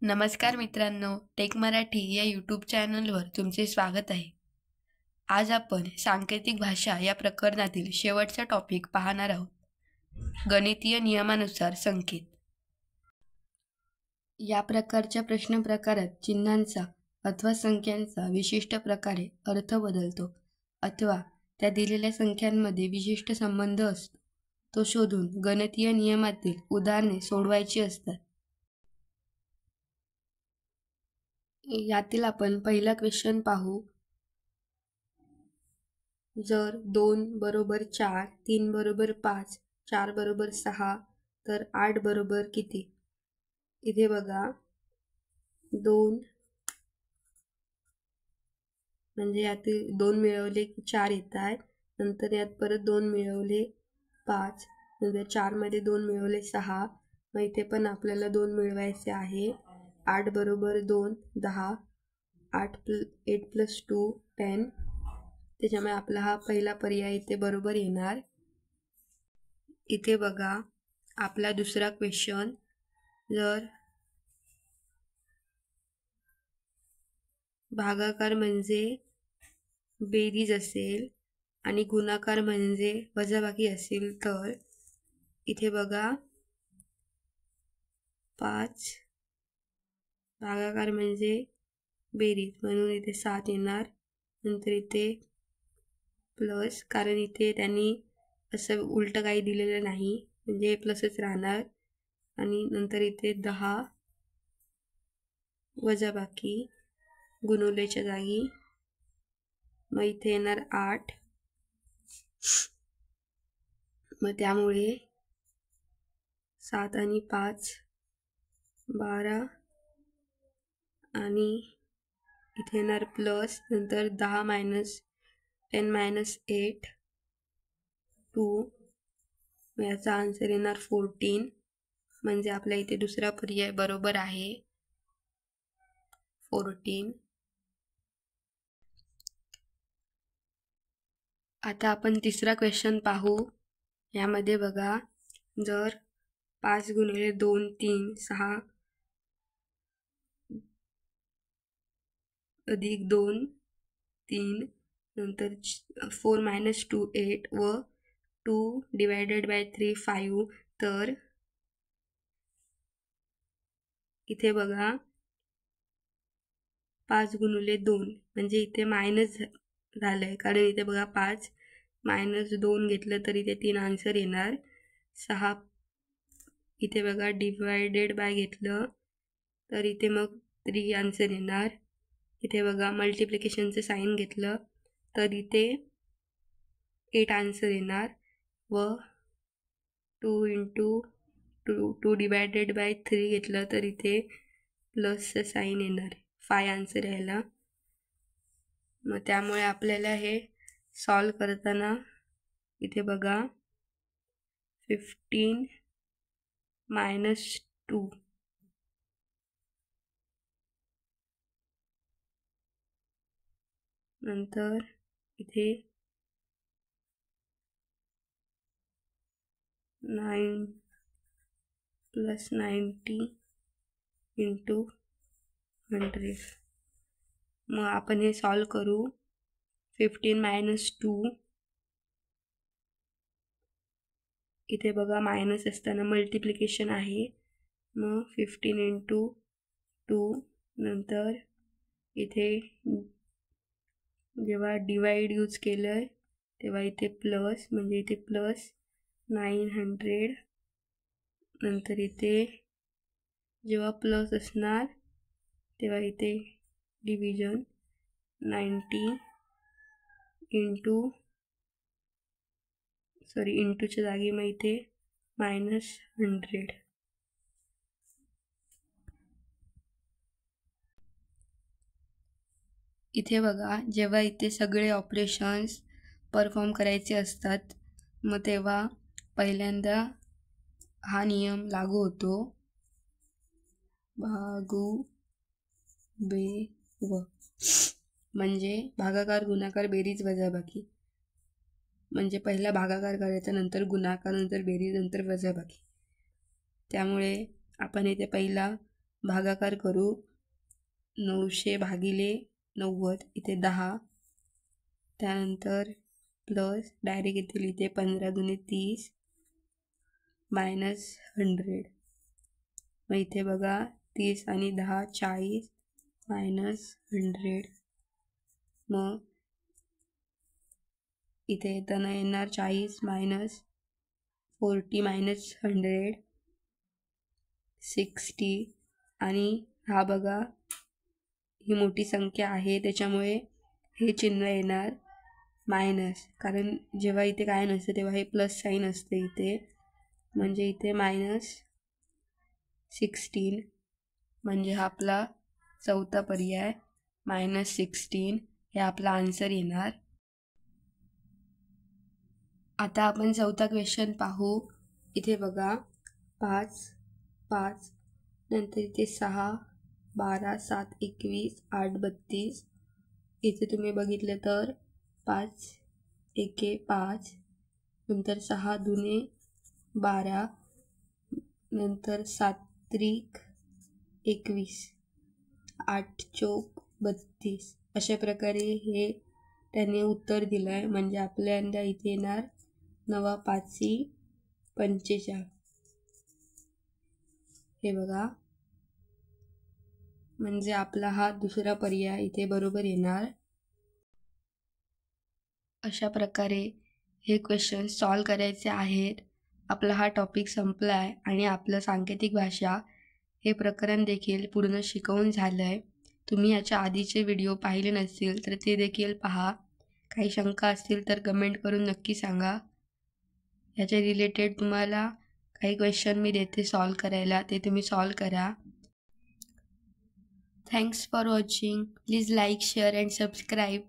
नमस्कार मित्रांनो, टेक मराठी या यूट्यूब चॅनलवर तुमचे स्वागत आहे. आज आपण सांकेतिक भाषा या प्रकरणातील शेवटचा टॉपिक पाहणार आहोत. गणितीय नियमानुसार संकेत. या प्रकारच्या प्रश्न प्रकारात चिन्हांचा अथवा संख्यांचा विशिष्ट प्रकारे अर्थ बदलतो अथवा त्या दिलेल्या संख्यांमध्ये विशिष्ट संबंध असतो तो शोधून गणितीय नियमातील उदाहरणे सोडवायची असतात. यातील आपण पहिला क्वेश्चन पाहू. जर 2 बरोबर 4, 3 बरोबर 5, 4 बरोबर 6 तर 8 बरोबर किती? इथे बघा 2 म्हणजे यातील 2 मिळवले की 4 येतात. नंतर यात परत 2 मिळवले 5, नंतर 4 मध्ये 2 मिळवले 6. मग इथे पण आपल्याला 2 मिळवायचे आहे. 8 बरोबर 2 10, 8 + 2 10. त्याच्यामुळे आपला हा पहिला पर्याय इथे बरोबर येणार. इथे बघा आपला दुसरा क्वेश्चन. जर भागाकार म्हणजे बेरीज असेल आणि गुणाकार म्हणजे वजाबाकी असेल तर इथे बघा 5 भागाकार म्हणजे बेरीज म्हणून इथे 7 येणार. नंतर इथे प्लस, कारण इथे त्यांनी असं उलटं काही दिलेलं नाही म्हणजे प्लसच राहणार. आणि नंतर इथे 10 वजाबाकी गुणवलेच्या जागी, मग इथे येणार 8. मग त्यामुळे 7 आणि 5 12 आणि इथे येणार प्लस, नंतर 10 - 10 - 8 2. याचा आन्सर येणार 14. म्हणजे आपल्या इथे दुसरा पर्याय बरोबर आहे 14. आता आपण तिसरा क्वेश्चन पाहू. यामध्ये बघा जर 5 × 2 3 6 + 2 3, नंतर 4 - 2 8 व 2/3 5. तर इथे बघा 5 × 2 म्हणजे इथे मायनस झालंय, कारण इथे बघा 5 - 2 घेतलं तर इथे 3 आन्सर येणार. 6 इथे बघा / घेतलं तर इथे मग 3 आन्सर येणार. इथे बघा मल्टिप्लिकेशनचं साईन घेतलं तर इथे 8 आन्सर येणार. व 2 × 2/3 घेतलं तर इथे प्लसचं साईन येणार. 5 आन्सर यायला. मग त्यामुळे आपल्याला हे सॉल्व करताना इथे बघा 15 - 2 नंतर इथे 9 + 90 × 100. मग आपण हे सॉल्व करू. 15 - 2 इथे बघा मायनस असताना मल्टिप्लिकेशन आहे. मग 15 × 2. नंतर इथे जेव्हा डिवाइड यूज केलंय तेव्हा इथे प्लस, म्हणजे इथे प्लस 900. नंतर इथे जेव्हा प्लस असणार तेव्हा इथे डिव्हिजन 90 इंटूच्या जागी मग इथे -100. इथे बघा जेव्हा इथे सगळे ऑपरेशन्स परफॉर्म करायचे असतात मग तेव्हा पहिल्यांदा हा नियम लागू होतो, भागू बे व, म्हणजे भागाकार गुणाकार बेरीज वजाबाकी. म्हणजे पहिला भागाकार करायचा, नंतर गुणाकार, नंतर बेरीज, नंतर वजाबाकी. त्यामुळे आपण इथे पहिला भागाकार करू. 900 भागिले 90 इथे 10, त्यानंतर प्लस डायरेक्ट येतील इथे 15 दुने 30 -100. मग इथे बघा 30 आणि 10 40 -100. मग इथे येताना येणार 40 -40 -100 60. आणि हा बघा ही मोठी संख्या आहे त्याच्यामुळे हे चिन्ह येणार मायनस, कारण जेव्हा इथे काय नसते तेव्हा हे प्लस साईन असते इथे, म्हणजे इथे -16. म्हणजे हा आपला चौथा पर्याय -16 हे आपला आन्सर येणार. आता आपण चौथा क्वेश्चन पाहू. इथे बघा 5 5 नंतर इथे 6 12 7 21 8 32. इथे तुम्ही बघितलं तर 5 एके 5, नंतर 6 दुने 12, नंतर 7 त्रिक 21, 8 चोक 32. अशा प्रकारे हे त्याने उत्तर दिलं आहे. म्हणजे आपल्याला इथे येणार 9 5 45. हे बघा, म्हणजे आपला हा दुसरा पर्याय इथे बरोबर येणार. अशा प्रकारे हे क्वेश्चन सॉल्व करायचे आहेत. आपला हा टॉपिक संपला आहे आणि आपलं सांकेतिक भाषा हे प्रकरण देखील पूर्ण शिकवून झालं आहे. तुम्ही याच्या आधीचे व्हिडिओ पाहिले नसतील तर ते देखील पहा. काही शंका असतील तर कमेंट करून नक्की सांगा. याच्या रिलेटेड तुम्हाला काही क्वेश्चन मी देते सॉल्व करायला, ते तुम्ही सॉल्व करा. Thanks for watching. Please like, share and subscribe.